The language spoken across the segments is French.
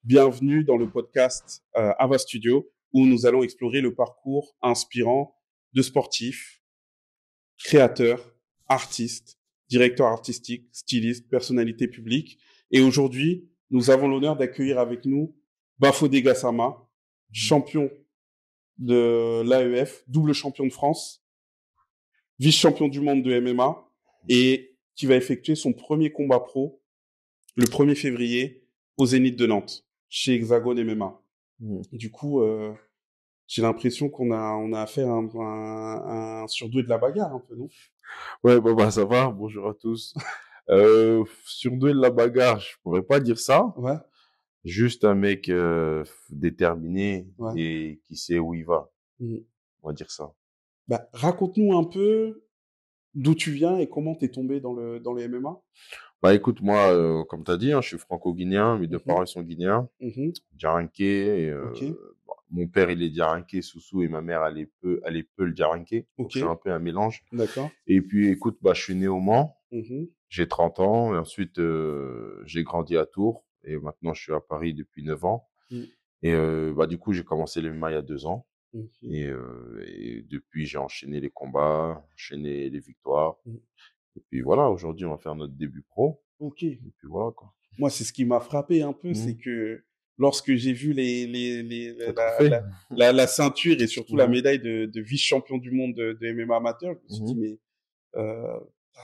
Bienvenue dans le podcast Ava Studio où nous allons explorer le parcours inspirant de sportifs, créateurs, artistes, directeurs artistiques, stylistes, personnalités publiques. Et aujourd'hui, nous avons l'honneur d'accueillir avec nous Bafodé Gassama, champion de l'AEF, double champion de France, vice-champion du monde de MMA et qui va effectuer son premier combat pro le 1er février au Zénith de Nantes, chez Hexagone MMA. Du coup, j'ai l'impression qu'on a affaire à un surdoué de la bagarre, un peu, non? Ouais, bah, ça va. Bonjour à tous. Surdoué de la bagarre, je pourrais pas dire ça. Ouais, Juste un mec déterminé ouais. et qui sait où il va. Mm. On va dire ça. Bah, raconte-nous un peu d'où tu viens et comment t'es tombé dans le MMA. Bah écoute, moi, comme t'as dit, hein, je suis franco-guinéen. Mes deux Mhm, parents ils sont guinéens. mhm. Diaranké. Ok, Bon, mon père il est Diaranké, Soussou, et ma mère elle est Peul Diaranké. Donc ok, je suis un peu un mélange. d'accord. Et puis écoute, bah je suis né au Mans. Mhm, J'ai 30 ans. Et ensuite j'ai grandi à Tours. Et maintenant je suis à Paris depuis 9 ans. mm, Et bah du coup, j'ai commencé le MMA il y a 2 ans mhm, et depuis j'ai enchaîné les combats, enchaîné les victoires mm. et puis voilà, aujourd'hui, on va faire notre début pro Ok. et puis voilà quoi. Moi, c'est ce qui m'a frappé un peu, c'est Mmh. que lorsque j'ai vu Le trophée. la ceinture et surtout la Mmh. médaille de vice-champion du monde de MMA amateur, je me suis dit, Mmh. mais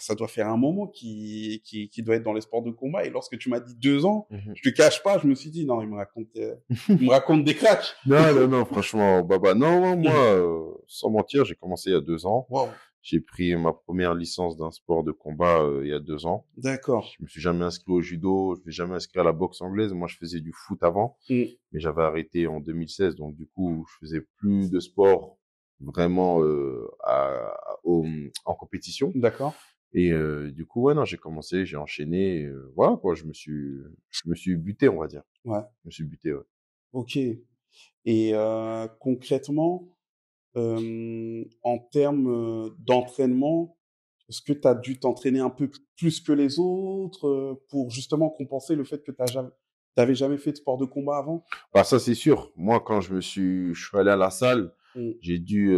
ça doit faire un moment qui doit être dans les sports de combat. Et lorsque tu m'as dit 2 ans, Mmh. je te cache pas, je me suis dit, non, il me raconte des cracks. Non, non, non, franchement, Baba, non, non, moi, sans mentir, j'ai commencé il y a 2 ans. Waouh, J'ai pris ma première licence d'un sport de combat il y a 2 ans. d'accord. Je me suis jamais inscrit au judo, je me suis jamais inscrit à la boxe anglaise. Moi, je faisais du foot avant. Mm, Mais j'avais arrêté en 2016, donc du coup, je faisais plus de sport vraiment en compétition. d'accord. Et du coup, ouais, non, j'ai commencé, j'ai enchaîné, voilà quoi, je me suis buté, on va dire. Ouais, Je me suis buté, ouais. ok. Et concrètement, en termes d'entraînement, est-ce que tu as dû t'entraîner un peu plus que les autres pour justement compenser le fait que t'avais jamais fait de sport de combat avant? Bah ça, c'est sûr. Moi, quand je suis allé à la salle, Mm, j'ai dû,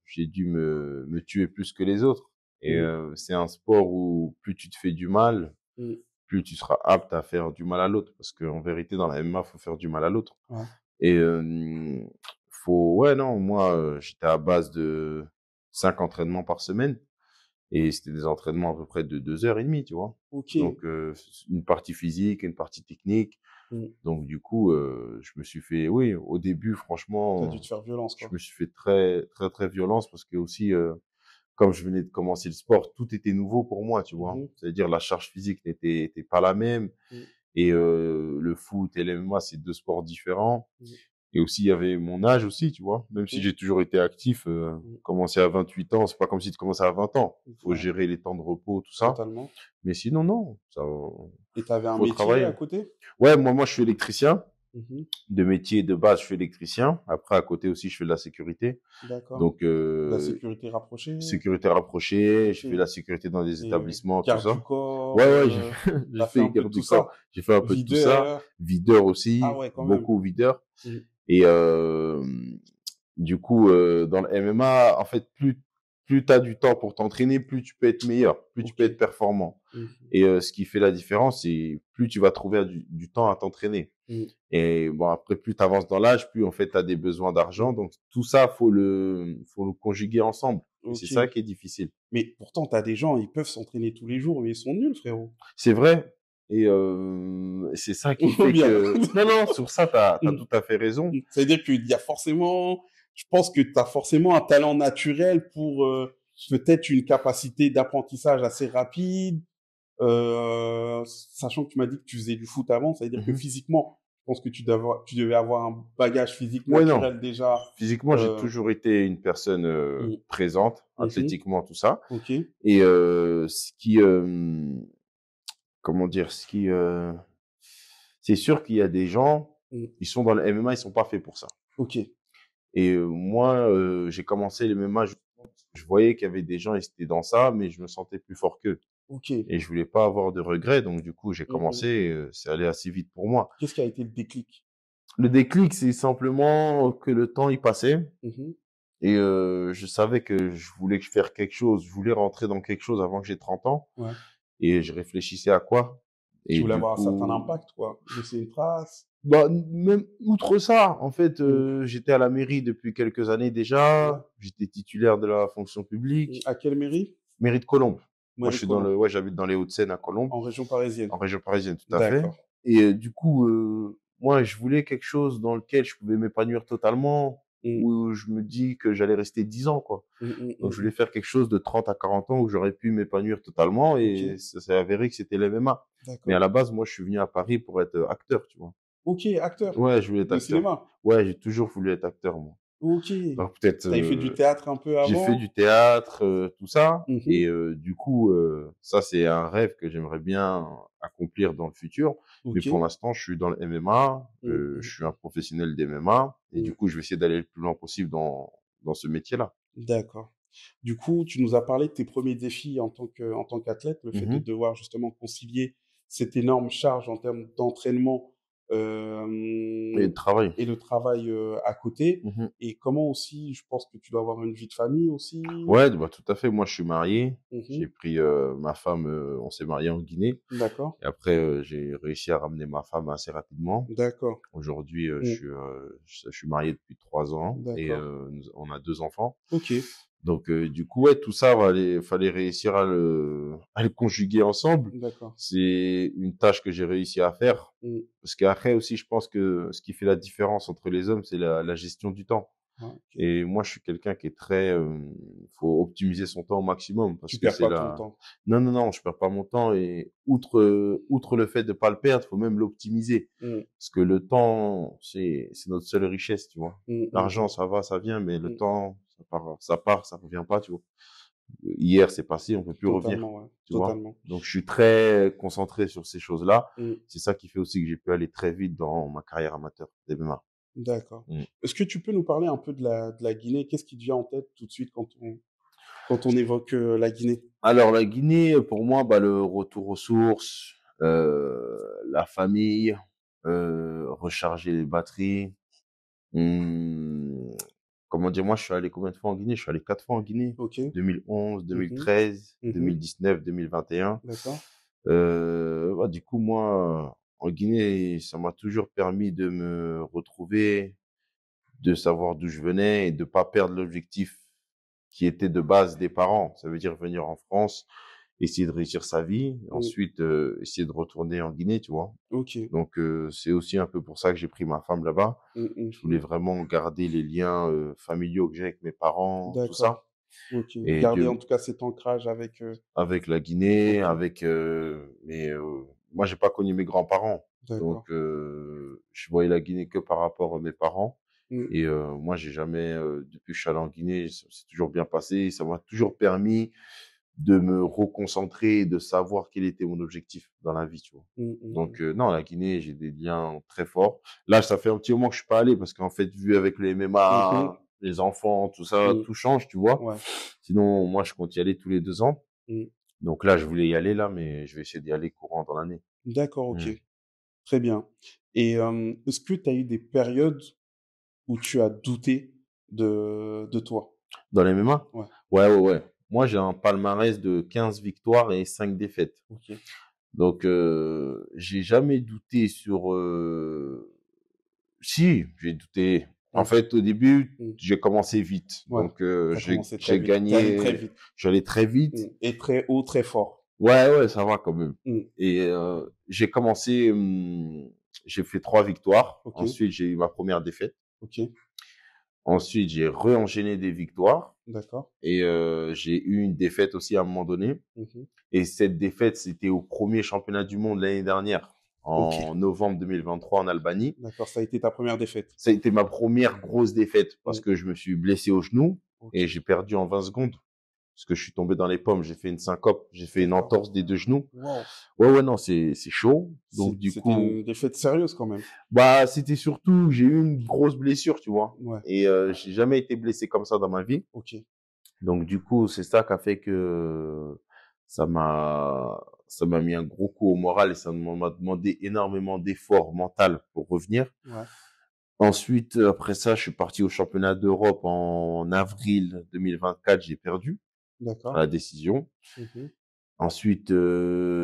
j'ai dû me tuer plus que les autres. Et mm, c'est un sport où plus tu te fais du mal, mm, plus tu seras apte à faire du mal à l'autre. Parce qu'en vérité, dans la MMA, faut faire du mal à l'autre. ouais, Et ouais, non, moi, j'étais à base de 5 entraînements par semaine. Et c'était des entraînements à peu près de 2 heures et demie, tu vois. ok. Donc, une partie physique, une partie technique. Mm. Donc, du coup, je me suis fait, oui, au début, T'as dû franchement, te faire violence, je quoi. me suis fait très, très, très violence parce que aussi, comme je venais de commencer le sport, tout était nouveau pour moi, tu vois. Mhm, C'est-à-dire, la charge physique était pas la même. mm, Et le foot et l'MMA, c'est deux sports différents. mm, Et aussi, il y avait mon âge aussi, tu vois. Même si mhm, j'ai toujours été actif, mm. commencer à 28 ans, c'est pas comme si tu commençais à 20 ans. Faut Ouais, gérer les temps de repos, tout ça. totalement. Mais sinon, non, ça, Et t'avais un faut métier à travailler. côté? Ouais, moi, je suis électricien. Mhm, De métier de base, je suis électricien. Après, à côté aussi, je fais de la sécurité. d'accord. Donc, La sécurité rapprochée? sécurité rapprochée, Ok. j'ai fait la sécurité dans des Et établissements, tout garde du ça. corps, Ouais, ouais, j'ai t'as fait fait un peu de garde tout du corps, ça? j'ai fait un peu de tout ça. Videur? Videur Ah aussi, ouais, quand même. beaucoup videur. Mm, Et du coup, dans le MMA, en fait, plus tu as du temps pour t'entraîner, plus tu peux être meilleur, plus tu ok. peux être performant. Mhm, Et ce qui fait la différence, c'est plus tu vas trouver du temps à t'entraîner. mm, Et bon, après, plus tu avances dans l'âge, plus en fait, tu as des besoins d'argent. mm. Donc, tout ça, faut le conjuguer ensemble. Et c'est Ok. ça qui est difficile. Mais pourtant, t'as des gens, ils peuvent s'entraîner tous les jours, mais ils sont nuls, frérot. C'est vrai. Et c'est ça qui Ou fait bien. que... Non, non, sur ça, t'as Mm, tout à fait raison. mm. C'est-à-dire qu'il y a forcément, je pense que t'as forcément un talent naturel pour peut-être une capacité d'apprentissage assez rapide, sachant que tu m'as dit que tu faisais du foot avant, ça veut dire que Mhm. physiquement, je pense que tu devais avoir un bagage physique Ouais, non. naturel déjà. Physiquement, j'ai Euh, toujours été une personne mm, présente, mhm, athlétiquement, tout ça. ok. Et ce qui, comment dire, c'est sûr qu'il y a des gens, Mm, ils sont dans le MMA, ils sont pas faits pour ça. ok. Et moi, j'ai commencé le MMA, je voyais qu'il y avait des gens, ils étaient dans ça, mais je me sentais plus fort qu'eux. Ok. Et je voulais pas avoir de regrets, donc du coup, j'ai Mhm. commencé, c'est allé assez vite pour moi. Qu'est-ce qui a été le déclic? Le déclic, c'est simplement que le temps, il passait Mhm. et je savais que je voulais faire quelque chose, je voulais rentrer dans quelque chose avant que j'ai 30 ans Ouais. et je réfléchissais à quoi. Tu Et voulais du avoir un certain coup, impact, quoi. Laisser une trace. bah, même outre ça, en fait, Mm. j'étais à la mairie depuis quelques années Ouais. déjà, j'étais titulaire de la fonction publique, À quelle mairie? mairie de Colombes. Moi, je Mairie suis dans Colomb, le, ouais, j'habite dans les Hauts-de-Seine à Colombes, en région parisienne. en région parisienne, tout à fait. D'accord. Et du coup, moi, je voulais quelque chose dans lequel je pouvais m'épanouir totalement, Mm. où je me dis que j'allais rester 10 ans, quoi. Mm, mm, Donc, je mm. voulais faire quelque chose de 30 à 40 ans où j'aurais pu m'épanouir totalement Ok, et ça s'est avéré que c'était l'MMA. Mais à d'accord. la base, moi, je suis venu à Paris pour être acteur, tu vois. Ok, acteur Ouais, je voulais être de acteur. cinéma. Ouais, j'ai toujours voulu être acteur, moi. Ok. Donc peut-être, T'avais fait du théâtre un peu j'ai fait du avant? théâtre, tout ça Mhm. et du coup, ça, c'est un rêve que j'aimerais bien accomplir dans le futur. Mais Ok. pour l'instant, je suis dans le MMA, Mm, je mm, suis un professionnel des MMA et du mm. coup, je vais essayer d'aller le plus loin possible dans ce métier-là. D'accord. Du coup, tu nous as parlé de tes premiers défis en tant qu'athlète, le fait de Mmh. devoir justement concilier cette énorme charge en termes d'entraînement Et de travail. et le travail à côté. Mmh. Et comment aussi, je pense que tu dois avoir une vie de famille aussi. Ouais, bah, tout à fait. Moi, je suis marié. J'ai Mhm. pris, ma femme, on s'est marié en Guinée D'accord, et après, j'ai réussi à ramener ma femme assez rapidement. d'accord, Aujourd'hui, mm, je suis marié depuis 3 ans et d'accord. on a 2 enfants. Ok. Donc du coup, ouais, tout ça, fallait réussir à le conjuguer ensemble. D'accord. C'est une tâche que j'ai réussi à faire. Mm. Parce qu'après aussi, je pense que ce qui fait la différence entre les hommes, c'est la gestion du temps. Ouais, ok. Et moi, je suis quelqu'un qui est très, faut optimiser son temps au maximum parce Tu que perds c'est pas ton la. temps. Non, non, non, je perds pas mon temps et outre le fait de pas le perdre, faut même l'optimiser Mm, parce que le temps, c'est notre seule richesse, tu vois. mm, mm, L'argent, mm, ça va, ça vient, mais le mm. temps, ça part, ça revient pas, tu vois. Hier, c'est passé, on peut plus revenir, Totalement, ouais. tu vois. Totalement. Donc, je suis très concentré sur ces choses-là. Mm. C'est ça qui fait aussi que j'ai pu aller très vite dans ma carrière amateur d'MMA. D'accord. Mm. Est-ce que tu peux nous parler un peu de la Guinée? Qu'est-ce qui te vient en tête tout de suite quand on évoque la Guinée? Alors, la Guinée, pour moi, bah, le retour aux sources, la famille, recharger les batteries. Hum, Comment dire, moi, je suis allé combien de fois en Guinée? Je suis allé 4 fois en Guinée. Ok. 2011, Mhm. 2013, Mhm. 2019, 2021. D'accord. Ouais, du coup, moi, en Guinée, ça m'a toujours permis de me retrouver, de savoir d'où je venais et de pas perdre l'objectif qui était de base des parents. Ça veut dire venir en France, essayer de réussir sa vie, Mm. ensuite essayer de retourner en Guinée, tu vois. Ok. Donc c'est aussi un peu pour ça que j'ai pris ma femme là-bas. Mm, mm, Je voulais mm. vraiment garder les liens familiaux que j'ai avec mes parents, tout D'accord. ça. Ok. Et Garder en Dieu, tout cas cet ancrage avec. avec la Guinée, Ok. avec mais moi j'ai pas connu mes grands-parents, D'accord. donc je voyais la Guinée que par rapport à mes parents. Mm. Et moi j'ai jamais, depuis que je suis allé en Guinée, ça s'est toujours bien passé. Ça m'a toujours permis de me reconcentrer et de savoir quel était mon objectif dans la vie, tu vois. Mm, mm, mm. Donc non, la Guinée, j'ai des liens très forts. Là, ça fait un petit moment que je suis pas allé parce qu'en fait, vu avec le Mhm. MMA, les enfants, tout ça, Mm. tout change, tu vois. Ouais. Sinon, moi, je compte y aller tous les 2 ans. Mm. Donc là, je voulais y aller là, mais je vais essayer d'y aller courant dans l'année. D'accord. Ok. Hmm. Très bien. Et est-ce que tu as eu des périodes où tu as douté de toi? Dans les MMA? Ouais. Ouais, ouais, ouais. Moi, j'ai un palmarès de 15 victoires et 5 défaites. Ok. Donc, j'ai jamais douté sur. Si, j'ai douté. En Mm. fait, au début, Mm. j'ai commencé vite. Ouais. Donc, T'as commencé très j'ai vite. T'es allé très gagné. vite. J'allais très vite. Et très haut, très fort. Ouais, ouais, ça va quand même. Mm. Et j'ai commencé. J'ai fait 3 victoires. Ok. Ensuite, j'ai eu ma première défaite. Ok. Ensuite, j'ai re-enchaîné des victoires. D'accord. Et j'ai eu une défaite aussi à un moment donné. Mhm. Et cette défaite, c'était au premier championnat du monde l'année dernière, Ok. en novembre 2023 en Albanie. D'accord. Ça a été ta première défaite. Ça a été ma première grosse défaite parce Mm. que je me suis blessé au genou Ok. et j'ai perdu en 20 secondes parce que je suis tombé dans les pommes. J'ai fait une syncope, j'ai fait une D'accord. entorse des 2 genoux. Wow. Ouais, ouais, non, c'est chaud. Donc, du C'était coup, une défaite sérieuse quand même. bah, c'était surtout, j'ai eu une grosse blessure, tu vois. Ouais. Et j'ai jamais été blessé comme ça dans ma vie. Ok. Donc, du coup, c'est ça qui a fait que ça m'a mis un gros coup au moral et ça m'a demandé énormément d'efforts mental pour revenir. Ouais, Ensuite, après ça, je suis parti au championnat d'Europe en avril 2024. J'ai perdu à d'accord. la décision. Mhm, Ensuite,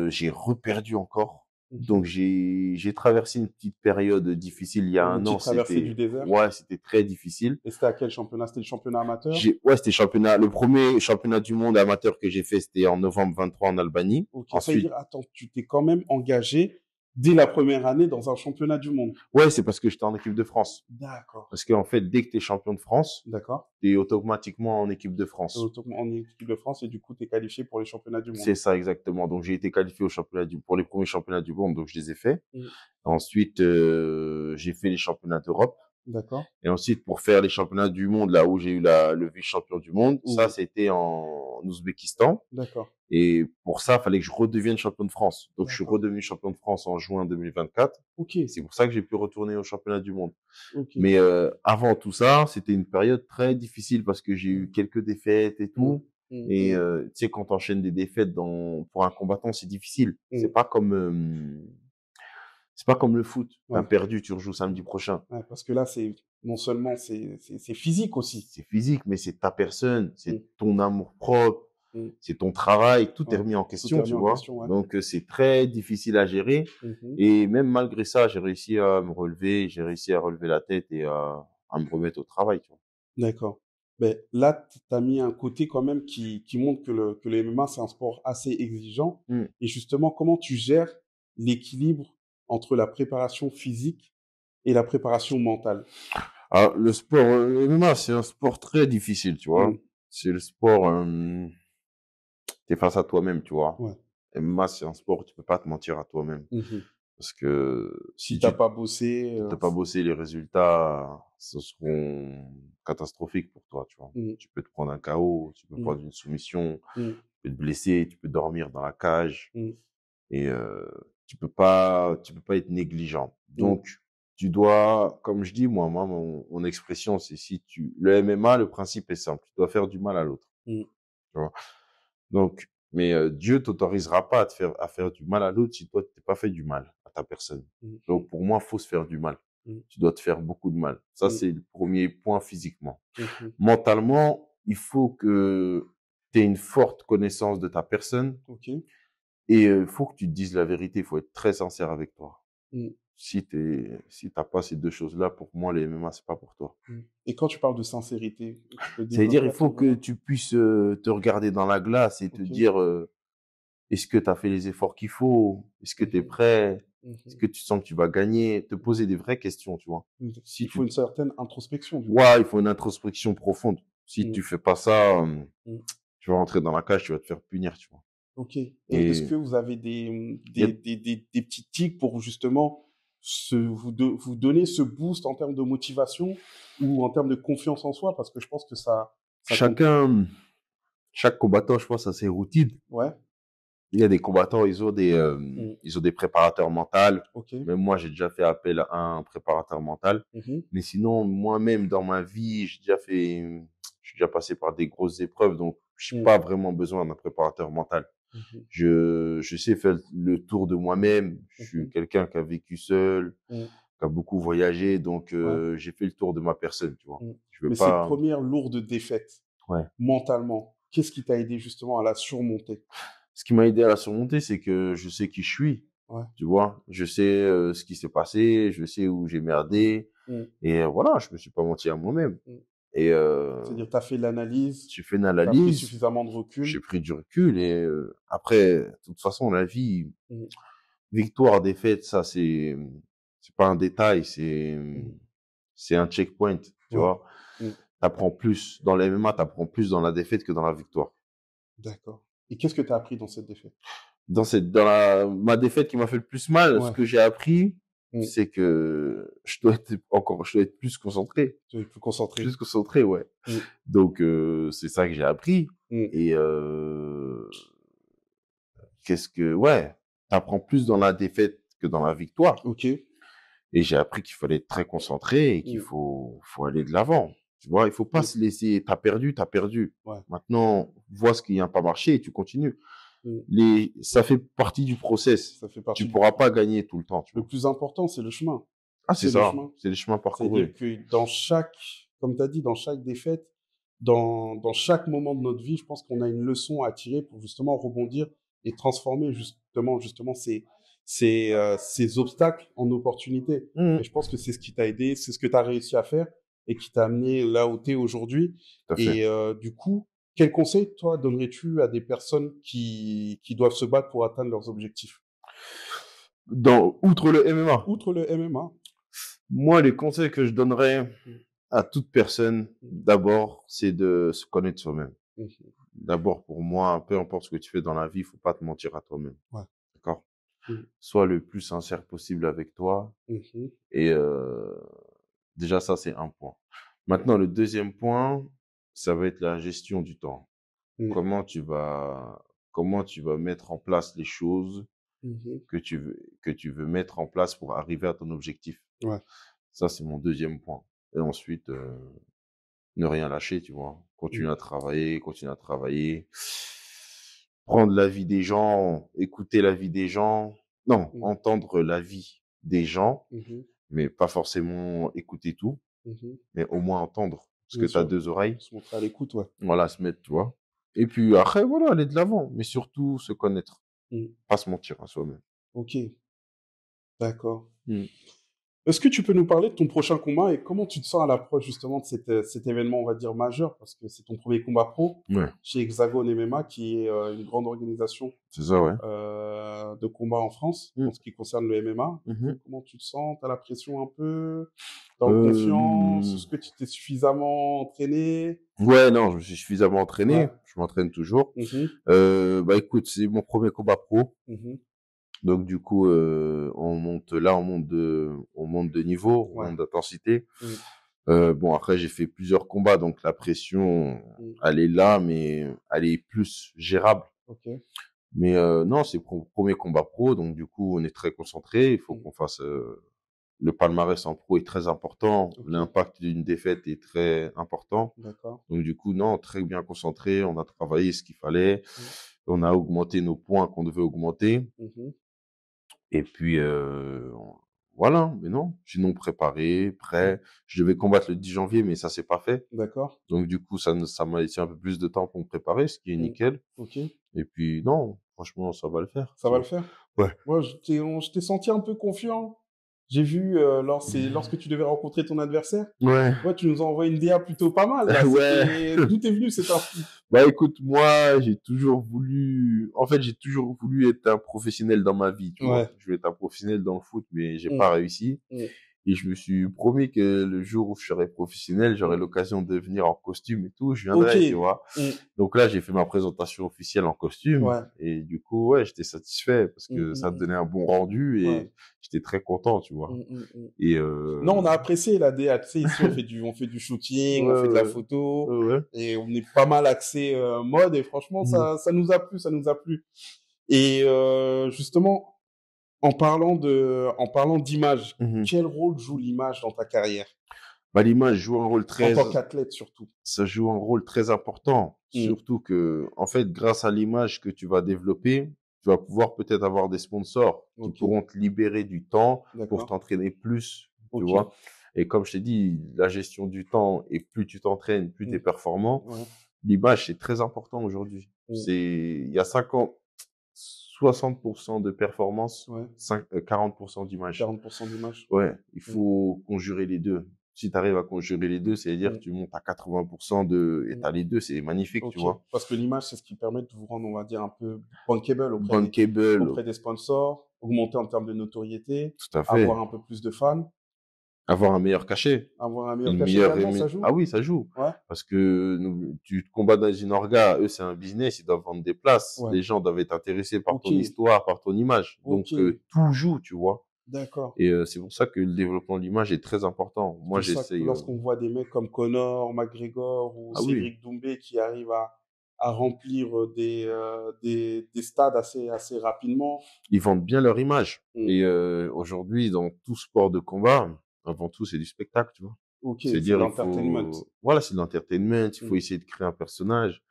j'ai reperdu encore. mhm. Donc, j'ai traversé une petite période difficile. Il y a Une un an, petite traversée du c'était, désert. ouais, c'était très difficile. Et c'était à quel championnat? C'était le championnat amateur? Ouais, c'était championnat. Le premier championnat du monde amateur que j'ai fait, c'était en novembre 23 en Albanie. Ok, ça veut Ensuite, dire, attends, tu t'es quand même engagé dès la première année dans un championnat du monde. ouais, c'est parce que j'étais en équipe de France. D'accord, Parce qu'en fait, dès que tu es champion de France, d'accord. tu es automatiquement en équipe de T'es France. en équipe de France et du coup, tu es qualifié pour les championnats du monde. C'est ça exactement. Donc j'ai été qualifié au pour les premiers championnats du monde, donc je les ai faits. Mm. Ensuite, j'ai fait les championnats d'Europe. D'accord. Et ensuite, pour faire les championnats du monde, là où j'ai eu le vice-champion du monde, ça, Oui. c'était en Ouzbékistan. D'accord. Et pour ça, il fallait que je redevienne champion de France. Donc, je suis D'accord. redevenu champion de France en juin 2024. Ok. Et c'est pour ça que j'ai pu retourner au championnat du monde. Ok. Mais avant tout ça, c'était une période très difficile parce que j'ai eu quelques défaites et Mm. tout. Mm. Et Mm. tu sais, quand t'enchaînes des défaites pour un combattant, c'est difficile. Mm. C'est pas comme le foot. T'as Ouais. perdu, tu rejoues samedi prochain. Ouais, parce que là, c'est non seulement c'est physique aussi. C'est physique, mais c'est ta personne, Mm. c'est ton amour propre, Mm. c'est ton travail, tout est Ouais. remis en Tout est question, remis tu en vois. question, ouais. Donc c'est très difficile à gérer. Mhm. Et même malgré ça, j'ai réussi à me relever, j'ai réussi à relever la tête et à me remettre au travail, tu vois. D'accord. Ben, là, tu as mis un côté quand même qui montre que le MMA, c'est un sport assez exigeant. Mm. Et justement, comment tu gères l'équilibre entre la préparation physique et la préparation mentale? Alors, le MMA, c'est un sport très difficile, tu vois. Mm. C'est le sport, t'es face à toi-même, tu vois. Ouais. MMA, c'est un sport où tu peux pas te mentir à toi-même. Mhm. Parce que Si si t'as tu pas bossé, t'as pas bossé, les résultats, ce seront catastrophiques pour toi, tu vois. mm, Tu peux te prendre un KO, tu peux mm, prendre une soumission, mm, tu peux te blesser, tu peux dormir dans la cage mm, et tu peux pas être négligent. mm, Donc, tu dois, comme je dis, mon expression, c'est le MMA, le principe est simple. Tu dois faire du mal à l'autre, mm, tu vois. Donc, mais Dieu t'autorisera pas à faire du mal à l'autre si toi, tu t'es pas fait du mal à ta personne. mm, Donc, pour moi, faut se faire du mal. mm, Tu dois te faire beaucoup de mal. Ça, mm, c'est le premier point physiquement. mhm. Mentalement, il faut que tu aies une forte connaissance de ta personne Ok. et il faut que tu te dises la vérité. Il faut être très sincère avec toi. Mm, Si t'as pas ces deux choses-là, pour moi, les MMA, c'est pas pour toi. mm. Et quand tu parles de sincérité, tu peux C'est-à-dire, développer il à ce faut que niveau-là? tu puisses te regarder dans la glace et te Ok. dire, est-ce que tu as fait les efforts qu'il faut? Est-ce que tu es Mhm, prêt? Est-ce mhm. que tu sens que tu vas gagner? Te poser des vraies questions, tu vois. Si Il faut tu une certaine introspection, du coup. Ouais, il faut une introspection profonde. Si Mm, tu fais pas ça, mm. tu vas rentrer dans la cage, tu vas te faire punir, tu vois. Ok. Et est-ce Et que vous avez des, il y a des petits tips pour justement vous donner ce boost en termes de motivation ou en termes de confiance en soi? Parce que je pense que ça compte. chacun, chaque combattant, je pense, a ses routines. Ouais. Il y a des combattants, Mm. ils ont des préparateurs mentaux. Ok. Même moi, j'ai déjà fait appel à un préparateur mental. Mhm. Mais sinon, moi-même, dans ma vie, je suis déjà passé par des grosses épreuves, donc je n'ai Mm. pas vraiment besoin d'un préparateur mental. Mhm. Je sais faire le tour de moi-même. Je suis Mhm. quelqu'un qui a vécu seul, Mm. qui a beaucoup voyagé, donc Ouais. j'ai fait le tour de ma personne, tu vois. Mm. Je veux Mais cette pas. première lourde défaite, Ouais. mentalement, qu'est-ce qui t'a aidé justement à la surmonter? Ce qui m'a aidé à la surmonter, c'est que je sais qui je suis, Ouais. tu vois. Je sais ce qui s'est passé, je sais où j'ai merdé, Mm. et voilà, je me suis pas menti à moi-même. Mm. Et C'est-à-dire, tu as fait l'analyse, j'ai fait une tu as pris analyse, suffisamment de j'ai recul. pris du recul, et après, de toute façon, la vie, Mm. victoire, défaite, ça c'est pas un détail, Mm. c'est un checkpoint, tu Ouais. vois. Mm. T'apprends plus dans les MMA, t'apprends plus dans la défaite que dans la victoire. D'accord. Et qu'est-ce que tu as appris dans cette défaite? Ma défaite qui m'a fait le plus mal, ce Ouais. que j'ai appris, Mm. c'est que je dois être Tu es plus concentré. plus concentré, ouais. Mm. Donc c'est ça que j'ai appris. Mm. Et ouais, t'apprends plus dans la défaite que dans la victoire. Ok. Et j'ai appris qu'il fallait être très concentré et qu'il Mm. faut aller de l'avant. Tu vois, il faut pas Mm. se laisser, t'as perdu, t'as perdu. Ouais. Maintenant, vois ce qui n'a pas marché et tu continues. Ça fait partie du process. Ça fait partie Tu pourras pas gagner tout le temps, tu Le vois. plus important, c'est le chemin. Ah, c'est le ça. chemin. C'est le chemin C'est-à-dire parcouru. que dans chaque, comme tu as dit, dans chaque défaite, dans chaque moment de notre vie, je pense qu'on a une leçon à tirer pour justement rebondir et transformer justement ces obstacles en opportunités. Mmh. Et je pense que c'est ce qui t'a aidé, c'est ce que tu as réussi à faire et qui t'a amené là où tu es aujourd'hui. Tout à fait. Et du coup, quel conseil, toi, donnerais-tu à des personnes qui doivent se battre pour atteindre leurs objectifs? Outre le MMA, Outre le MMA. moi, les conseils que je donnerais à toute personne, d'abord, c'est de se connaître soi-même. Mhm. D'abord, pour moi, peu importe ce que tu fais dans la vie, il faut pas te mentir à toi-même. Ouais. D'accord? Mhm. Sois le plus sincère possible avec toi. Mhm. Et déjà, ça, c'est un point. Maintenant, le deuxième point, ça va être la gestion du temps. Mhm. Comment tu vas mettre en place les choses Mhm. que tu veux mettre en place pour arriver à ton objectif. Ouais. Ça, c'est mon deuxième point. Et ensuite, ne rien lâcher, tu vois. Continue à travailler, continue à travailler. Prendre l'avis des gens, écouter l'avis des gens. Non, entendre l'avis des gens, Mhm. mais pas forcément écouter tout, Mhm. mais au moins entendre. Parce Bien que tu as sûr. deux oreilles. Se montrer à l'écoute, ouais. Voilà, se mettre, tu vois. Et puis après, voilà, aller de l'avant. Mais surtout, se connaître. Pas se mentir à soi-même. Ok, d'accord. Est-ce que tu peux nous parler de ton prochain combat et comment tu te sens à l'approche justement de cet événement, on va dire, majeur, parce que c'est ton premier combat pro Ouais, chez Hexagone MMA, qui est une grande organisation c'est ça, ouais. de combat en France, en ce qui concerne le MMA. Mhm. Comment tu te sens? T'as la pression un peu? T'es en confiance? Est-ce que tu t'es suffisamment entraîné? Ouais, non, je me suis suffisamment entraîné. Ouais. Je m'entraîne toujours. Mhm. Bah écoute, c'est mon premier combat pro. Mhm. Donc du coup, on monte de niveau, on Ouais. monte d'intensité. Mhm. Bon, après, j'ai fait plusieurs combats, donc la pression, Mhm. elle est là, mais elle est plus gérable. Ok. Mais non, c'est premier combat pro, donc du coup, on est très concentré. Il faut qu'on fasse le palmarès en pro est très important. Ok. L'impact d'une défaite est très important. D'accord. Donc du coup, non, très bien concentré. On a travaillé ce qu'il fallait. On a augmenté nos points qu'on devait augmenter. Mhm. Et puis voilà. Mais non, sinon préparé, prêt. Je devais combattre le 10 janvier, mais ça s'est pas fait. D'accord. Donc du coup, ça m'a laissé un peu plus de temps pour me préparer, ce qui est nickel. Ok. Et puis non, franchement, ça va le faire. Ça va le faire? Ouais. Moi, je t'ai senti un peu confiant. J'ai vu lorsque tu devais rencontrer ton adversaire. Ouais. Ouais, tu nous as envoyé une DA plutôt pas mal. Là. Ouais. D'où t'es venu cet instinct? Bah écoute, moi, j'ai toujours voulu être un professionnel dans ma vie, tu vois. Je voulais être un professionnel dans le foot, mais j'ai pas réussi. Et je me suis promis que le jour où je serai professionnel, j'aurai l'occasion de venir en costume et tout, je viendrai, tu vois. Donc là, j'ai fait ma présentation officielle en costume. Ouais. Et du coup, ouais, j'étais satisfait parce que ça me donnait un bon rendu et j'étais très content, tu vois. Et non, on a apprécié la DA. Tu sais, ici, on fait du shooting, on fait de la photo. Et on est pas mal axé mode. Et franchement, ça nous a plu, ça nous a plu. Et justement, en parlant d'image, quel rôle joue l'image dans ta carrière? Bah, l'image joue un rôle En tant qu'athlète, surtout. Ça joue un rôle très important. Surtout que, en fait, grâce à l'image que tu vas développer, tu vas pouvoir peut-être avoir des sponsors qui pourront te libérer du temps pour t'entraîner plus, tu vois. Et comme je t'ai dit, la gestion du temps, et plus tu t'entraînes, plus tu es performant. L'image, c'est très important aujourd'hui. Il y a 60% de performance, 40% d'image. 40% d'image. Ouais, il faut conjurer les deux. Si tu arrives à conjurer les deux, c'est-à-dire que tu montes à 80% et t'as les deux, c'est magnifique, tu vois. Parce que l'image, c'est ce qui permet de vous rendre, on va dire, un peu bankable auprès des sponsors, augmenter en termes de notoriété, tout à fait. Avoir un peu plus de fans. Avoir un meilleur cachet. Avoir un meilleur cachet également, ça joue. Ah oui, ça joue. Ouais. Parce que tu te combats dans une orga, eux, c'est un business, ils doivent vendre des places. Les gens doivent être intéressés par ton histoire, par ton image. Donc, tout joue, tu vois. D'accord. Et c'est pour ça que le développement de l'image est très important. Moi, j'essaie. Lorsqu'on voit des mecs comme Conor, McGregor ou Cédric Doumbé qui arrivent à remplir des stades assez rapidement. Ils vendent bien leur image. Et aujourd'hui, dans tout sport de combat, avant tout, c'est du spectacle, tu vois. C'est de l'entertainment. Voilà, c'est de l'entertainment. Il faut essayer de créer un personnage.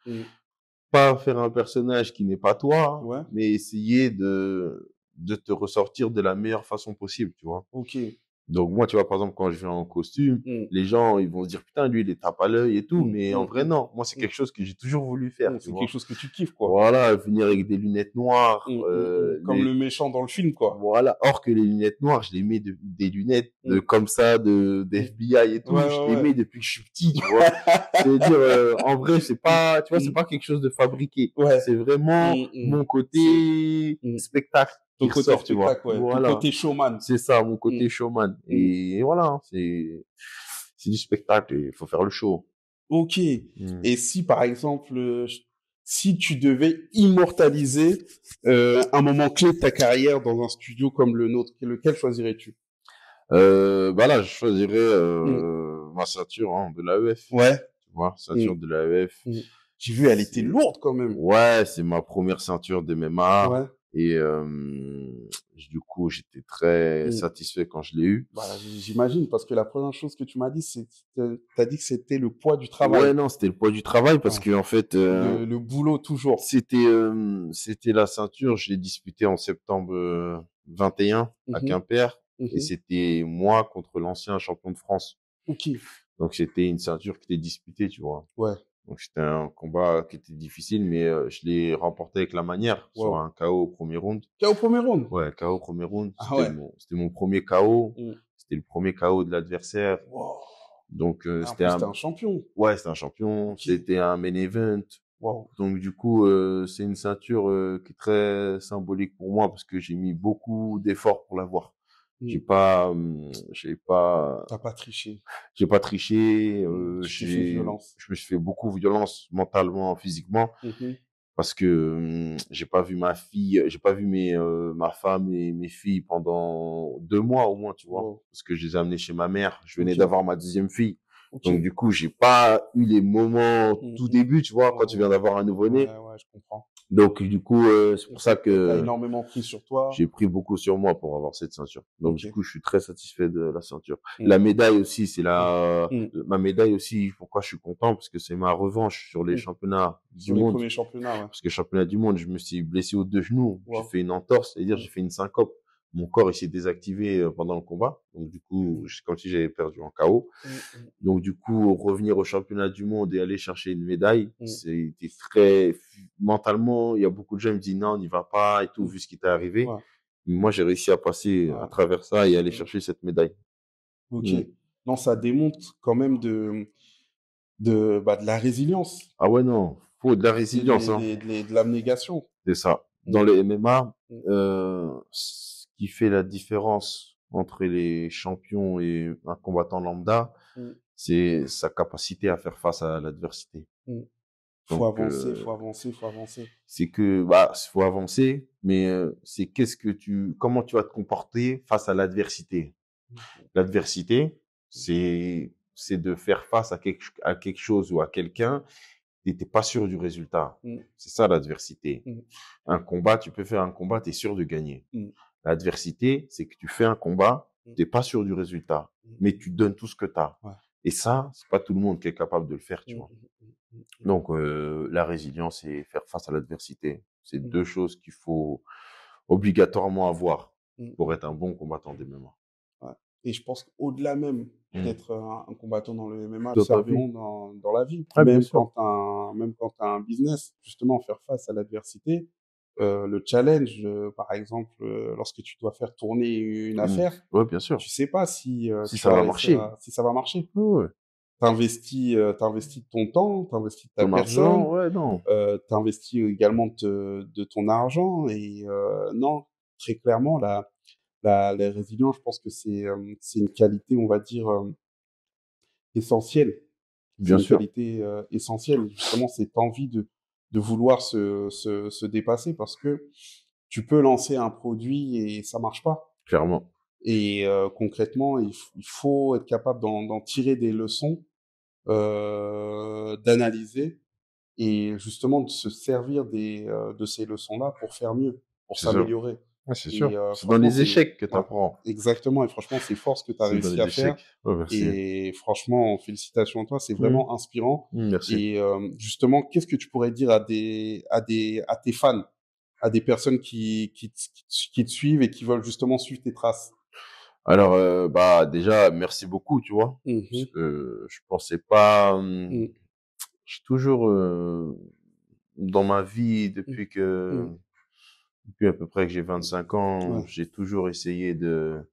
pas faire un personnage qui n'est pas toi, Ouais. mais essayer de te ressortir de la meilleure façon possible, tu vois. Ok. Donc moi, tu vois, par exemple, quand je viens en costume, Mm. les gens, ils vont se dire, putain, lui, il est tape à l'œil et tout, Mm, mais en mm, vrai, mm, non. Moi, c'est mm. quelque chose que j'ai toujours voulu faire, tu C'est quelque vois. chose que tu kiffes, quoi. Voilà, venir avec des lunettes noires, Comme le méchant dans le film, quoi. voilà. Or que les lunettes noires, je les mets des lunettes Mm, comme ça, des mm. FBI et Ouais, tout, je les ouais, mets depuis que je suis petit, tu vois. C'est-à-dire, en vrai, c'est pas, tu vois, c'est Mm. pas quelque chose de fabriqué. Ouais. C'est vraiment mon côté Mm. spectacle Ton qui côté ressort, tu vois. spectacle, ouais. Ton Voilà. côté showman. C'est ça, mon côté Mm. showman. Mm. Et voilà, c'est du spectacle et il faut faire le show. Ok. Mm. Et si, par exemple, si tu devais immortaliser un moment clé de ta carrière dans un studio comme le nôtre, lequel choisirais-tu? Bah là, je choisirais Mm. ma ceinture de l'AEF. Ouais. Tu vois, ceinture Mm. de l'AEF. Mm. J'ai vu, elle était lourde quand même. Ouais, c'est ma première ceinture de MMA. Ouais. Et du coup, j'étais très Mm. satisfait quand je l'ai eu. Bah, j'imagine, parce que la première chose que tu m'as dit, c'est, t'as dit que c'était le poids du travail. Ouais, non, c'était le poids du travail parce Ouais. que en fait, Le boulot toujours. c'était la ceinture. Je l'ai disputée en septembre 21 à Mhm. Quimper. Et Mhm. c'était moi contre l'ancien champion de France. Ok. Donc c'était une ceinture qui était disputée, tu vois. Ouais. Donc c'était un combat qui était difficile, mais je l'ai remporté avec la manière sur Wow. un KO au premier round. T'es au premier round? Ouais, KO au premier round. Ah ouais. C'était mon premier KO. Mm. C'était le premier KO de l'adversaire. Wow. Donc En plus, t'es un champion. ouais, c'était un champion. Ok. C'était un main event. Wow. Donc du coup, c'est une ceinture qui est très symbolique pour moi parce que j'ai mis beaucoup d'efforts pour l'avoir. Mm. T'as pas triché. J'ai pas triché. Tu t'es fait violence. Je me suis fait beaucoup violence mentalement, physiquement, Mhm. parce que j'ai pas vu ma femme et mes filles pendant 2 mois au moins, tu vois, Wow. parce que je les ai amenées chez ma mère. Je venais Ok. d'avoir ma deuxième fille. Ok. Donc, du coup, j'ai pas eu les moments tout début, tu vois, quand tu viens Ouais, d'avoir un nouveau-né. ouais, je comprends. Donc, du coup, c'est pour ça T'as que énormément pris sur toi. j'ai pris beaucoup sur moi pour avoir cette ceinture. Donc, du Ok. coup, je suis très satisfait de la ceinture. Mm. La médaille aussi, Mm. ma médaille aussi, pourquoi je suis content? Parce que c'est ma revanche sur les Mm. championnats du Sur les monde. premiers championnats, ouais. Parce que championnat du monde, je me suis blessé aux 2 genoux. J'ai Wow. fait une entorse, c'est-à-dire Mm. j'ai fait une syncope. Mon corps, il s'est désactivé pendant le combat. Donc, du coup, c'est comme si j'avais perdu en KO. Donc, du coup, revenir au championnat du monde et aller chercher une médaille, c'était très, mentalement, il y a beaucoup de gens qui me disent non, on n'y va pas et tout, vu ce qui t'est arrivé. Ouais. Mais moi, j'ai réussi à passer à Ouais. travers ça et aller chercher cette médaille. Ok. Mm. Non, ça démontre quand même de la résilience. Ah ouais, non, faut de la C'est résilience, hein. de l'abnégation. C'est ça. Mm. Dans le MMA, Mm. ce qui fait la différence entre les champions et un combattant lambda, Mm. c'est sa capacité à faire face à l'adversité. Mm. Faut Donc, avancer, faut avancer, faut avancer. c'est que, faut avancer, mais c'est comment tu vas te comporter face à l'adversité. L'adversité, c'est de faire face à quelque chose ou à quelqu'un et t'es pas sûr du résultat. Mm. C'est ça l'adversité. Mm. Un combat, tu peux faire un combat, t'es sûr de gagner. Mm. L'adversité, c'est que tu fais un combat, t'es pas sûr du résultat, mais tu donnes tout ce que t'as. Ouais. Et ça, c'est pas tout le monde qui est capable de le faire, tu vois. Donc, la résilience et faire face à l'adversité, c'est 2 choses qu'il faut obligatoirement avoir pour être un bon combattant des MMA. Ouais. Et je pense qu'au-delà même d'être un combattant dans le MMA, Dans ta serviront vie. dans la vie. Ouais, bien Même sûr. même quand t'as un business, justement, faire face à l'adversité, le challenge, par exemple, lorsque tu dois faire tourner une affaire, Ouais, bien sûr. tu sais pas si Si tu ça vas va réussir marcher. si ça va marcher. Ouais. T'investis de ton temps, t'investis de ta Ton personne, argent, ouais, non. t'investis également de ton argent et non, très clairement, la résilience, je pense que c'est une qualité, on va dire, essentielle. C'est Bien une sûr. qualité essentielle, justement, cette envie de vouloir se dépasser parce que tu peux lancer un produit et ça marche pas. Clairement. Et concrètement, il faut être capable d'en tirer des leçons, d'analyser et justement de se servir de ces leçons-là pour faire mieux, pour C'est ça. s'améliorer. Ouais, c'est Et sûr. C'est dans franchement, les échecs que tu ouais, apprends. exactement. Et franchement, c'est fort ce que tu as C'est dans réussi les à faire. échecs. Ouais, merci. Et franchement, félicitations à toi. C'est Mmh. vraiment inspirant. Merci. Et justement, qu'est-ce que tu pourrais dire à tes fans, à des personnes qui te suivent et qui veulent justement suivre tes traces? Alors, bah, déjà, merci beaucoup, tu vois? Parce Mhm. que je pensais pas, Mhm. j'ai toujours, dans ma vie, Mhm. depuis à peu près que j'ai 25 ans, Ouais. j'ai toujours essayé de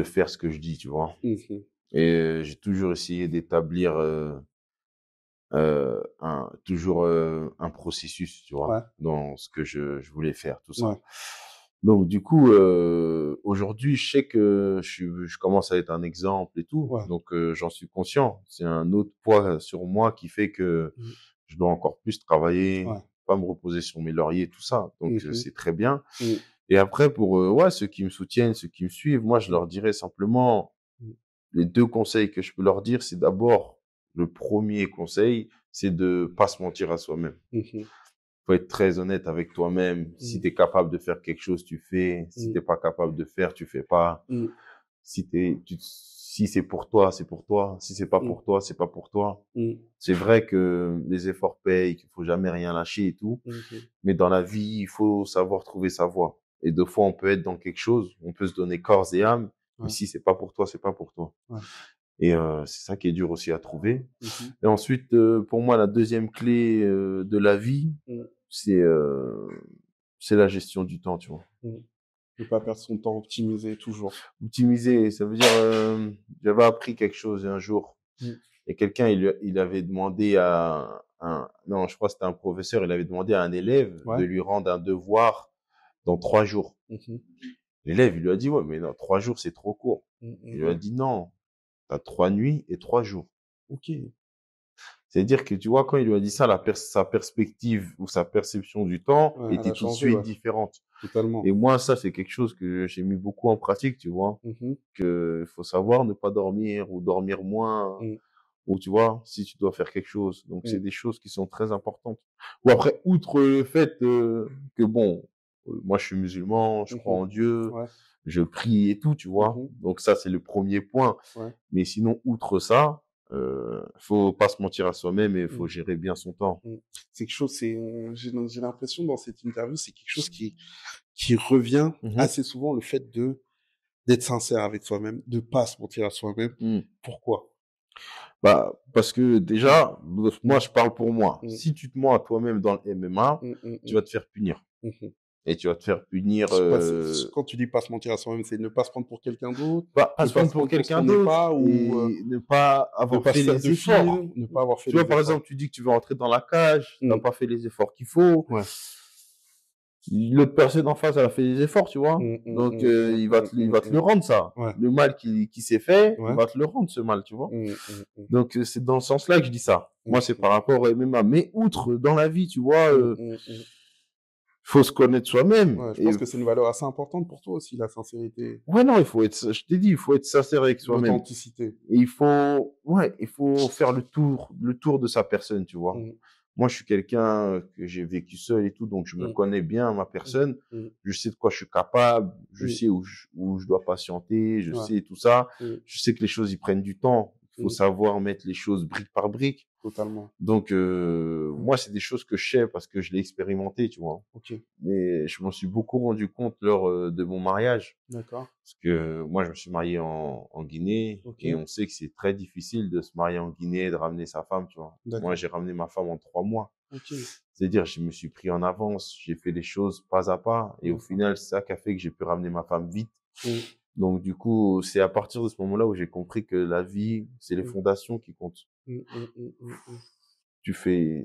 faire ce que je dis, tu vois? Mhm. Et j'ai toujours essayé d'établir, un processus, tu vois? Ouais. Dans ce que je voulais faire, tout ça. Ouais. Donc du coup, aujourd'hui, je sais que je commence à être un exemple et tout, Ouais. donc j'en suis conscient. C'est un autre poids sur moi qui fait que Mhm. je dois encore plus travailler, Ouais. pas me reposer sur mes lauriers, tout ça. Donc Mhm. c'est très bien. Mhm. Et après pour, ouais, ceux qui me soutiennent, ceux qui me suivent, moi je Mhm. leur dirais simplement les 2 conseils que je peux leur dire, c'est d'abord le premier conseil, c'est de pas se mentir à soi-même. Mhm. Faut être très honnête avec toi-même. Si Mhm. tu es capable de faire quelque chose, tu fais. Si Mhm. t'es pas capable de faire, tu fais pas. Mhm. Si c'est pour toi, c'est pour toi. Si c'est pas Mhm. pour toi, c'est pas pour toi. Mhm. C'est vrai que les efforts payent, qu'il faut jamais rien lâcher et tout. Mhm. Mais dans la vie, il faut savoir trouver sa voie. Et deux fois, on peut être dans quelque chose, on peut se donner corps et âme. Mais Ouais. si c'est pas pour toi, c'est pas pour toi. Ouais. Et c'est ça qui est dur aussi à trouver. Mhm. Et ensuite, pour moi, la deuxième clé de la vie, Mhm. c'est c'est la gestion du temps, tu vois. Mhm. Ne pas perdre son temps, optimiser toujours. Optimiser, ça veut dire, j'avais appris quelque chose un jour. Mhm. Et quelqu'un, il avait demandé à non, je crois que c'était un professeur, il avait demandé à un élève de Ouais. lui rendre un devoir dans 3 jours. Mhm. L'élève, il lui a dit, ouais, mais non, 3 jours, c'est trop court. Mhm. Il lui a Mhm. dit, non, t'as 3 nuits et 3 jours. Ok. C'est-à-dire que tu vois, quand il lui a dit ça, sa perspective ou sa perception du temps Ouais, elle était a tout de changé, suite ouais. différente. Totalement. Et moi, ça, c'est quelque chose que j'ai mis beaucoup en pratique, tu vois. Mhm. Que faut savoir ne pas dormir ou dormir moins, Mhm. ou tu vois, si tu dois faire quelque chose. Donc, c'est Mhm. des choses qui sont très importantes. Ou après, outre le fait que bon, moi, je suis musulman, je crois Mhm. en Dieu, Ouais. je prie et tout, tu vois. Mhm. Donc, ça, c'est le premier point. Ouais. Mais sinon, outre ça, faut pas se mentir à soi-même et faut Mhm. gérer bien son temps. Mhm. C'est quelque chose, j'ai l'impression dans cette interview, c'est quelque chose qui revient Mhm. assez souvent, le fait d'être sincère avec soi-même, de pas se mentir à soi-même. Mm. Pourquoi? Bah, parce que Mhm. déjà, moi, je parle pour moi. Mhm. Si tu te mens à toi-même dans le MMA, Mhm. Mhm. tu vas te faire punir. Mhm. Et tu vas te faire punir, Quand tu dis pas se mentir à soi-même, c'est ne pas se prendre pour quelqu'un d'autre, pas ne se pas prendre se pour prendre pour ce quelqu'un qu'on n'est d'autre pas, ou et ne pas ne avoir pas fait se faire les de efforts. films, ne pas avoir fait Tu vois, les par efforts. exemple, tu dis que tu veux rentrer dans la cage, t'as Mhm. pas fait les efforts qu'il faut. Ouais. L'autre personne en face, elle a fait les efforts, tu vois. Mhm. Mhm. Donc, Mhm. il Mhm. va te le Mhm. rendre, ça. Ouais. Le mal qui s'est fait, il Ouais. va te le rendre, ce mal, tu vois. Mhm. Mhm. Mhm. Donc, c'est dans ce sens-là que je dis ça. Moi, c'est Mhm. par rapport au MMA. Mais outre, dans la vie, tu vois, Mhm. Mhm. Mhm. faut se connaître soi-même. Ouais, je Et pense que c'est une valeur assez importante pour toi aussi, la sincérité, ouais, non, il faut être, je t'ai dit, il faut être sincère avec soi-même. l'authenticité. Et il faut faire le tour de sa personne, tu vois. Mhm. Moi, je suis quelqu'un que j'ai vécu seul et tout, donc je me Mhm. connais bien, ma personne. Mhm. Je sais de quoi je suis capable, je Mhm. sais où je dois patienter, je Ouais. sais tout ça. Mhm. Je sais que les choses, ils prennent du temps. Il faut Mhm. savoir mettre les choses brique par brique. Totalement. Donc, moi, c'est des choses que je sais parce que je l'ai expérimenté, tu vois. Ok. Mais je m'en suis beaucoup rendu compte lors de mon mariage. D'accord. Parce que moi, je me suis marié en Guinée Ok. et on sait que c'est très difficile de se marier en Guinée et de ramener sa femme, tu vois. Moi, D'accord. j'ai ramené ma femme en 3 mois. Ok. C'est-à-dire, je me suis pris en avance, j'ai fait les choses pas à pas et au D'accord. final, c'est ça qui a fait que j'ai pu ramener ma femme vite. Mhm. Donc, du coup, c'est à partir de ce moment-là où j'ai compris que la vie, c'est les Mhm. fondations qui comptent. Mhm. Mhm. Mhm. Mhm.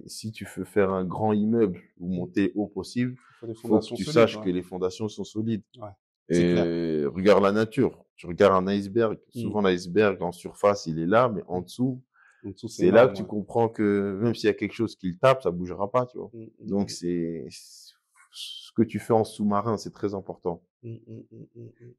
Si tu veux faire un grand immeuble ou Mhm. monter haut possible, Il faut des faut que fondations tu solides, saches ouais. que les fondations sont solides. Ouais. C'est clair. Et regarde la nature. Tu regardes un iceberg. Mhm. Souvent, l'iceberg, en surface, il est là, mais en dessous, En dessous, c'est c'est là que énorme, tu ouais. comprends que même s'il y a quelque chose qui le tape, ça bougera pas, tu vois. Mhm. Mhm. Donc, ce que tu fais en sous-marin, c'est très important. Mhm. Mhm. Mhm. Mhm.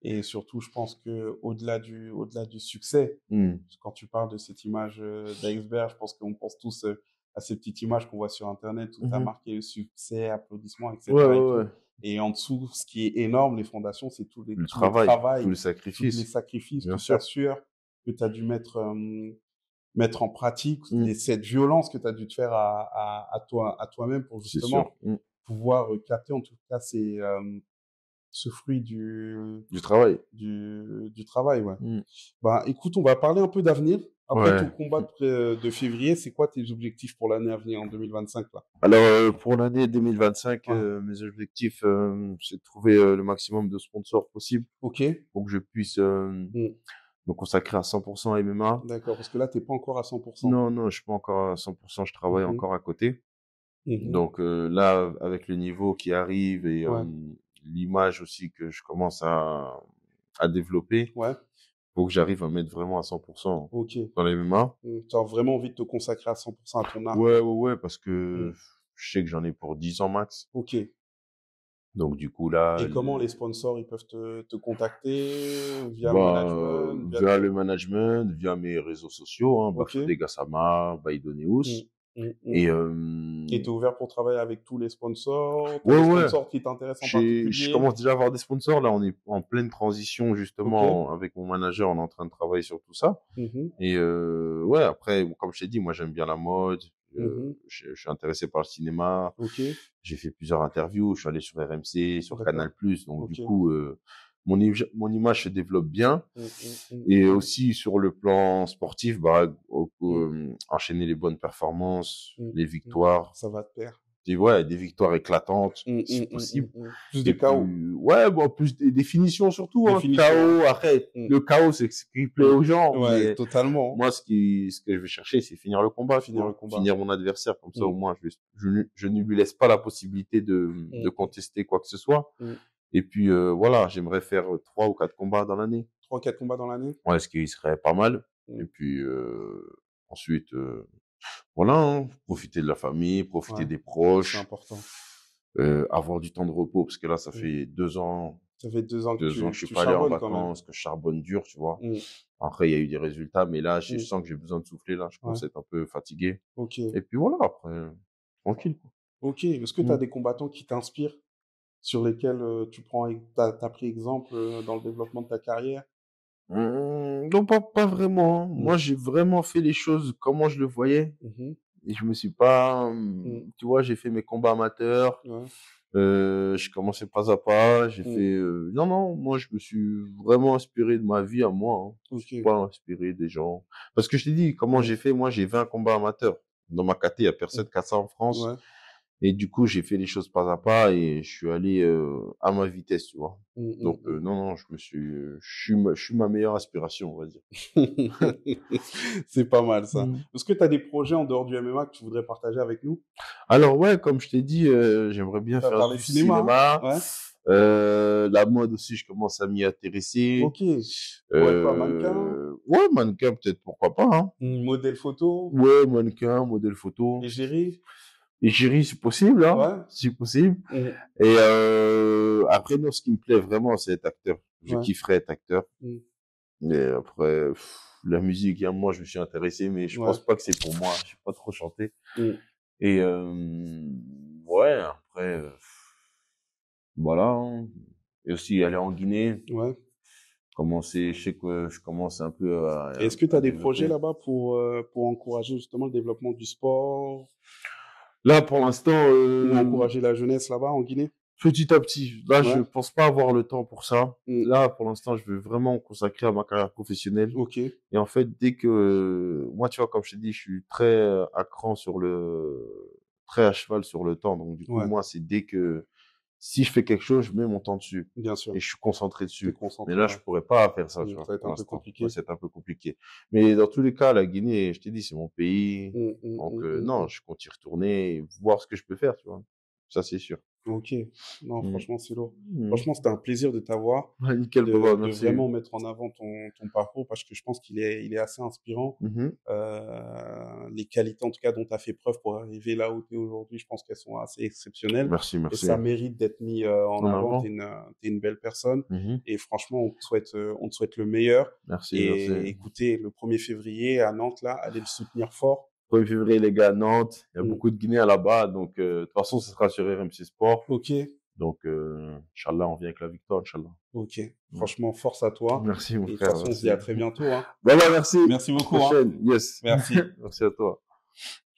Et surtout, je pense que au-delà du succès, Hmm. quand tu parles de cette image d'iceberg, je pense qu'on pense tous à ces petites images qu'on voit sur Internet où tu as Mhm. marqué le succès, applaudissements, Ouais, etc. et ouais, ouais. tout. Et en dessous, ce qui est énorme, les fondations, c'est tout Le le travail, travail, tous les tous les sacrifices, sacrifices, bien tout sûr. sûr que tu as dû mettre en pratique, Mmh. et cette violence que tu as dû te faire à toi-même pour C'est sûr. justement pouvoir capter en tout cas ce fruit du, Du travail. du travail, ouais. Mmh. Bah, écoute, on va parler un peu d'avenir. Après Ouais. ton combat de février, c'est quoi tes objectifs pour l'année à venir en 2025 là? Alors, pour l'année 2025, Ouais. mes objectifs, c'est de trouver le maximum de sponsors possible Ok. pour que je puisse Mm. me consacrer à 100% à MMA. D'accord, parce que là, t'es pas encore à 100%. Non, non, je suis pas encore à 100%, je travaille Mhm. encore à côté. Mhm. Donc là, avec le niveau qui arrive et Ouais. l'image aussi que je commence à développer, Ouais. faut que j'arrive à mettre vraiment à 100% Ok. dans les MMA. Tu as vraiment envie de te consacrer à 100% à ton art, Ouais, quoi. ouais, ouais, parce que Mm. je sais que j'en ai pour 10 ans max. Ok. Donc du coup là, Et comment les sponsors, ils peuvent te contacter via le bah, management, via via tes... le management, via mes réseaux sociaux, hein, Ok. Bafodé Gassama, Mm. Baidoneus. Mm. Mm. Et Et t'es ouvert pour travailler avec tous les sponsors? T'as ouais, des ouais, sponsors qui t'intéressent en je particulier? commence déjà à avoir des sponsors. Là, on est en pleine transition Ok. justement avec mon manager. On est en train de travailler sur tout ça. Mhm. Et ouais, après, comme je t'ai dit, moi j'aime bien la mode. Mhm. Je suis intéressé par le cinéma. Ok. J'ai fait plusieurs interviews. Je suis allé sur RMC, sur D'accord. Canal+. Donc du Ok. coup, mon image se développe bien. Mm, mm, Et mm, aussi sur le plan sportif, bah, mm, enchaîner les bonnes performances, mm, les mm. victoires. Ça va de pair. Ouais, des victoires éclatantes, Mm, si mm, mm, possible. mm. Plus de Et chaos. puis, ouais, bon, plus des définitions surtout, hein. Définition, hein. Chaos, après, Mm, le chaos, c'est ce qui plaît mm. aux gens, Ouais, mais totalement. moi, ce que je vais chercher, c'est finir le combat, tu Finir le vois. combat. Finir mon adversaire, comme ça, Mm, au moins, je ne lui laisse pas la possibilité de mm, mm, contester quoi que ce soit. mm. Et puis, voilà, j'aimerais faire 3 ou 4 combats dans l'année. 3-4 combats dans l'année? Ouais, ce qui serait pas mal. Et Mm. puis, ensuite, voilà, hein, profiter de la famille, profiter Ouais, des c'est proches, important. avoir du temps de repos, parce que là, ça Mm. fait 2 ans, Ça fait 2 ans que 2 ans que je que suis tu pas allé en charbonnes quand même. vacances, que je charbonne dur, tu vois. Mm, Après, il y a eu des résultats, mais là, je mm. sens que j'ai besoin de souffler, là. Je Ouais. commence à être un peu fatigué. Ok. Et puis voilà, après, tranquille, quoi. Ok. Est-ce que tu as Mm. des combattants qui t'inspirent, sur lesquels t'as pris exemple dans le développement de ta carrière? Non, pas vraiment, hein. Mm. Moi, j'ai vraiment fait les choses comment je le voyais. Mhm. Et je me suis pas, Mm. tu vois, j'ai fait mes combats amateurs. Ouais. Je commençais pas à pas, j'ai Mm. fait, non, non, moi, je me suis vraiment inspiré de ma vie à moi, hein. Je Ok. suis pas inspiré des gens. Parce que je t'ai dit, comment Mm. j'ai fait, moi, j'ai 20 combats amateurs. Dans ma caté, il y a Mm. personne qui a ça en France. Ouais. Et du coup, j'ai fait les choses pas à pas et je suis allé, à ma vitesse, tu vois. Mm, Donc, mm, non, non, je suis ma meilleure aspiration, on va dire. mm. C'est pas mal ça. Mmh. Est-ce que tu as des projets en dehors du MMA que tu voudrais partager avec nous? Alors ouais, comme je t'ai dit, j'aimerais bien Tu as faire parlé du cinéma, cinéma. hein? Ouais. La mode aussi, je commence à m'y intéresser. Ok. Pour être quoi, mannequin? Ouais, mannequin, peut-être, pourquoi pas, hein. Modèle photo? Ouais, mannequin, modèle photo. Égérie? Égérie, c'est possible, hein. Ouais. C'est possible. Mm. Et après, non, ce qui me plaît vraiment, c'est être acteur. Je Ouais. kifferais être acteur. Mm. Mais après, la musique, il y a un moment, je me suis intéressé, mais je Ouais. pense pas que c'est pour moi. Je sais pas trop chanter. Mm. Et ouais, après, voilà, hein. Et aussi aller en Guinée. Ouais. Je sais que je commence un peu Et est-ce que tu à as des projets développer. là-bas pour encourager justement le développement du sport Là, pour l'instant, ou encourager la jeunesse là-bas en Guinée? petit à petit. Là, je Ouais. pense pas avoir le temps pour ça. Mm. Là, pour l'instant, je veux vraiment me consacrer à ma carrière professionnelle. Ok. Et en fait, dès que, moi, tu vois, comme je t'ai dit, je suis très à cran très à cheval sur le temps. Donc, du coup, Ouais. moi, c'est dès que, si je fais quelque chose, je mets mon temps dessus. Bien sûr. Et je suis concentré T'es dessus. Mais concentré. là, Ouais. je pourrais pas faire ça, tu vois, Ça va être pour un peu l'instant. compliqué. Ouais, c'est un peu compliqué. Mais dans tous les cas, la Guinée, je t'ai dit, c'est mon pays. Mm, mm, Donc, mm, mm, non, mm. je compte y retourner et voir ce que je peux faire, tu vois. Ça, c'est sûr. Ok. Non, Mm. franchement, c'est lourd. Mm. Franchement, c'était un plaisir de t'avoir, Ouais, nickel, Baba, de merci. vraiment mettre en avant ton parcours parce que je pense il est assez inspirant. Mhm. Les qualités, en tout cas, dont tu as fait preuve pour arriver là où tu es aujourd'hui, je pense qu'elles sont assez exceptionnelles. Merci, Et merci. ça mérite d'être mis en En avant. avant. T'es une belle personne. Mhm. Et franchement, on te souhaite le meilleur. Merci, Et merci. écoutez, le 1er février à Nantes, là, allez le soutenir fort. 1er février, les gars, à Nantes. Il y a Mm. beaucoup de Guinéens là-bas. Donc, de toute façon, ce sera sur RMC Sport. Ok. Donc, Inch'Allah, on vient avec la victoire, Inch'Allah. Ok. Franchement, force à toi. Merci, mon Et de toute frère. façon, on se dit à très bientôt. Hein. Voilà, merci. Merci beaucoup. Hein. Prochaine. Yes. Merci. Merci à toi.